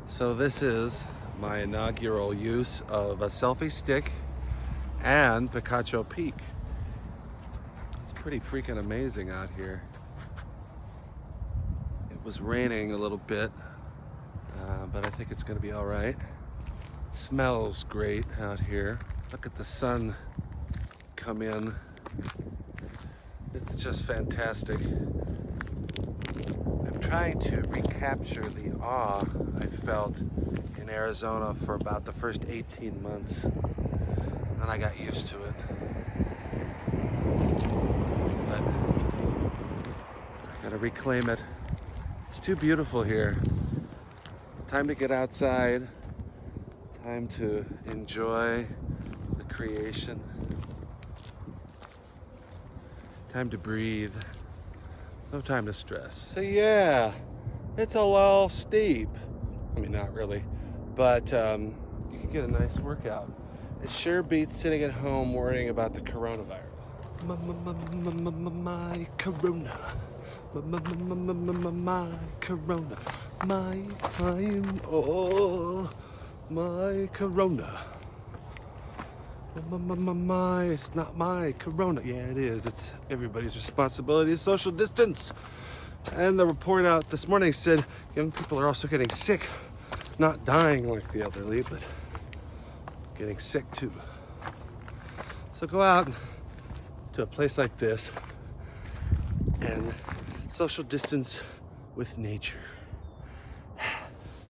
So this is my inaugural use of a selfie stick and Picacho Peak. It's pretty freaking amazing out here. It was raining a little bit, but I think it's gonna be all right. It smells great out here. Look at the sun come in. It's just fantastic. I'm trying to recapture the awe I felt in Arizona for about the first 18 months. And I got used to it. But I gotta reclaim it. It's too beautiful here. Time to get outside. Time to enjoy the creation. Time to breathe. No time to stress. So yeah, it's a little steep. I mean, not really, but you can get a nice workout. It sure beats sitting at home worrying about the coronavirus. My corona. My corona. My corona. It's not my corona. Yeah, it is. It's everybody's responsibility to social distance. And the report out this morning said young people are also getting sick. Not dying like the elderly, but getting sick too. So go out to a place like this and social distance with nature.